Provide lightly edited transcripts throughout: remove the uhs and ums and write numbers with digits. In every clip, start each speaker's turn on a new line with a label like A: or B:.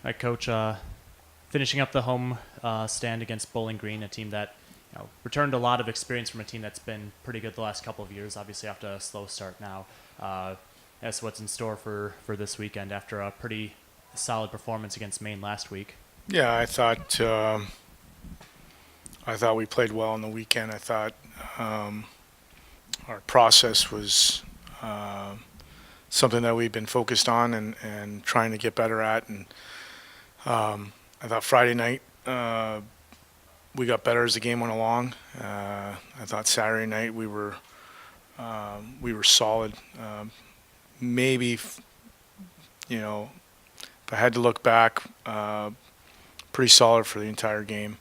A: Right, Coach. Finishing up the home stand against Bowling Green, a team that returned a lot of experience from a team that's been pretty good the last couple of years. Obviously, after a slow start now. That's what's in store for this weekend after a pretty solid performance against Maine last week.
B: Yeah, I thought we played well on the weekend. I thought um, our process was something that we've been focused on and trying to get better at. And I thought Friday night we got better as the game went along. I thought Saturday night we were solid. Maybe you know if I had to look back, pretty solid for the entire game.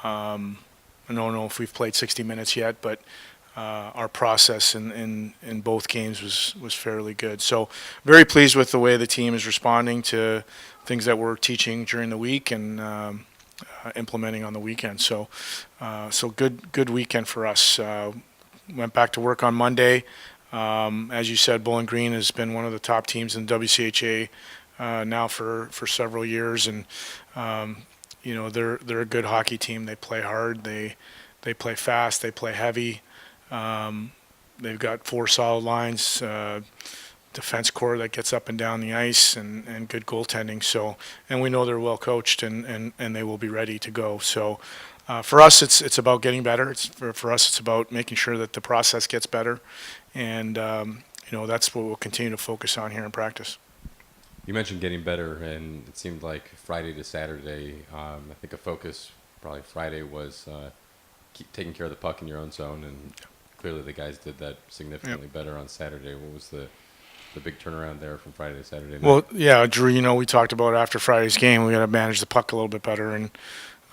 B: I don't know if we've played 60 minutes yet, but our process in both games was fairly good. So very pleased with the way the team is responding to things that we're teaching during the week and implementing on the weekend. So good weekend for us. Went back to work on Monday. As you said, Bowling Green has been one of the top teams in WCHA now for several years, and they're a good hockey team. They play hard. They play fast. They play heavy. They've got four solid lines, defense core that gets up and down the ice, and good goaltending. So, and we know they're well coached, and they will be ready to go. So, for us, it's about getting better. For us, it's about making sure that the process gets better, and that's what we'll continue to focus on here in practice.
C: You mentioned getting better, and it seemed like Friday to Saturday, I think a focus probably Friday was keep taking care of the puck in your own zone, and clearly the guys did that significantly better on Saturday. What was the big turnaround there from Friday to Saturday night?
B: Well, yeah, Drew, we talked about after Friday's game, we got to manage the puck a little bit better, and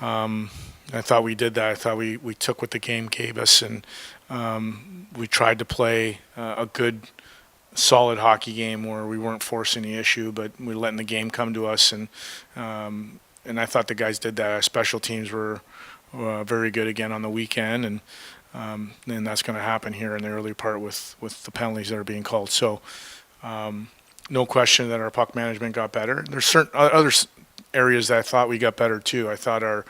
B: I thought we did that. I thought we took what the game gave us, and we tried to play a good, solid hockey game where we weren't forcing the issue, but we were letting the game come to us, and I thought the guys did that. Our special teams were very good again on the weekend, and that's going to happen here in the early part with the penalties that are being called. So no question that our puck management got better. There's certain other areas that I thought we got better too. I thought our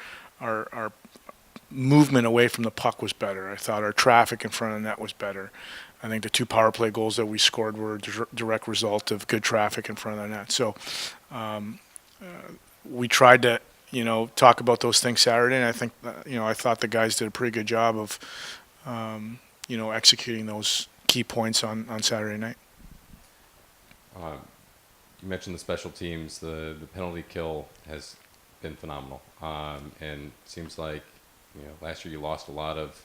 B: movement away from the puck was better. I thought our traffic in front of the net was better. I think the two power play goals that we scored were a direct result of good traffic in front of the net. So we tried to, talk about those things Saturday, and I think, I thought the guys did a pretty good job of, executing those key points on Saturday night.
C: You mentioned the special teams. The penalty kill has been phenomenal, and it seems like last year you lost a lot of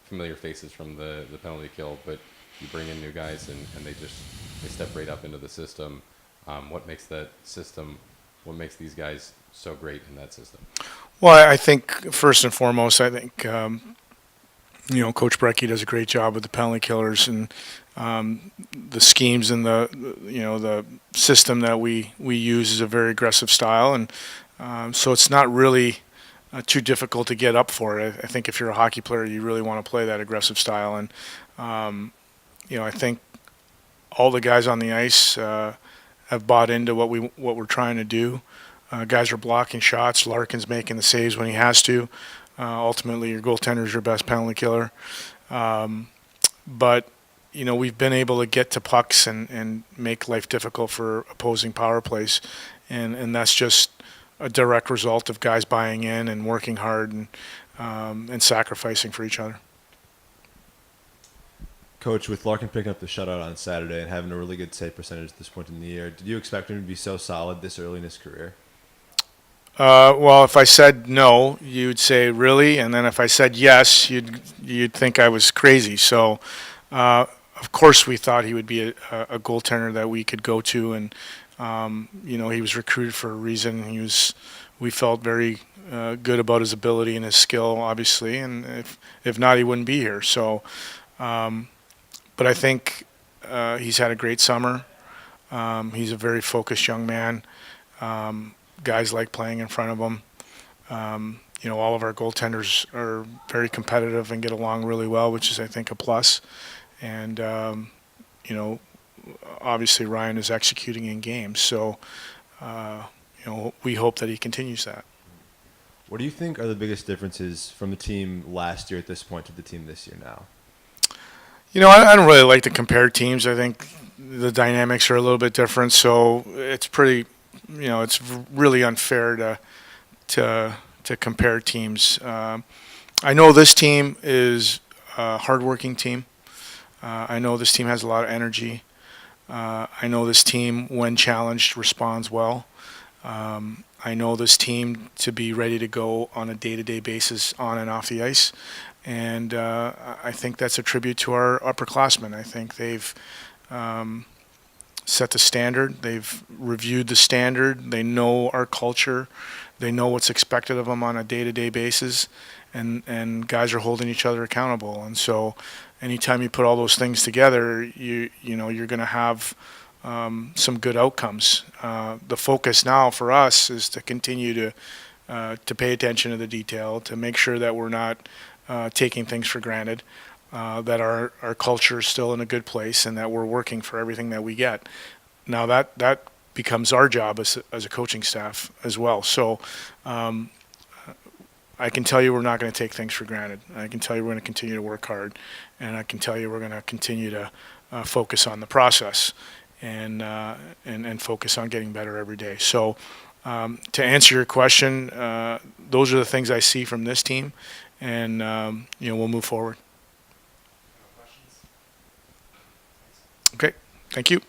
C: familiar faces from the penalty kill, but you bring in new guys and they step right up into the system. What makes that system? What makes these guys so great in that system?
B: Well, I think first and foremost, I think Coach Brecky does a great job with the penalty killers and the schemes and the system that we use is a very aggressive style, and so it's not really too difficult to get up for it. I think if you're a hockey player, you really want to play that aggressive style, and I think all the guys on the ice have bought into what we're trying to do. Guys are blocking shots. Larkin's making the saves when he has to. Ultimately, your goaltender is your best penalty killer. But we've been able to get to pucks and make life difficult for opposing power plays, and that's just a direct result of guys buying in and working hard and sacrificing for each other.
D: Coach, with Larkin picking up the shutout on Saturday and having a really good save percentage at this point in the year, did you expect him to be so solid this early in his career?
B: Well, if I said no, you'd say really, and then if I said yes, you'd think I was crazy. So, of course, we thought he would be a goaltender that we could go to, and he was recruited for a reason. We felt very good about his ability and his skill, obviously, and if not, he wouldn't be here. So, but I think he's had a great summer. He's a very focused young man. Guys like playing in front of him. All of our goaltenders are very competitive and get along really well, which is, I think, a plus. And, obviously Ryan is executing in games. So, we hope that he continues that.
D: What do you think are the biggest differences from the team last year at this point to the team this year now?
B: I don't really like to compare teams. I think the dynamics are a little bit different, so it's pretty, it's really unfair to compare teams. I know this team is a hardworking team. I know this team has a lot of energy. I know this team, when challenged, responds well. I know this team to be ready to go on a day-to-day basis on and off the ice. And I think that's a tribute to our upperclassmen. I think they've set the standard. They've reviewed the standard. They know our culture. They know what's expected of them on a day-to-day basis. And guys are holding each other accountable. And so anytime you put all those things together, you're going to have some good outcomes. The focus now for us is to continue to pay attention to the detail, to make sure that we're not taking things for granted, that our culture is still in a good place, and that we're working for everything that we get. Now that becomes our job as a coaching staff as well. So I can tell you we're not going to take things for granted. I can tell you we're going to continue to work hard, and I can tell you we're going to continue to focus on the process and focus on getting better every day. So to answer your question, those are the things I see from this team, and we'll move forward. Okay, thank you.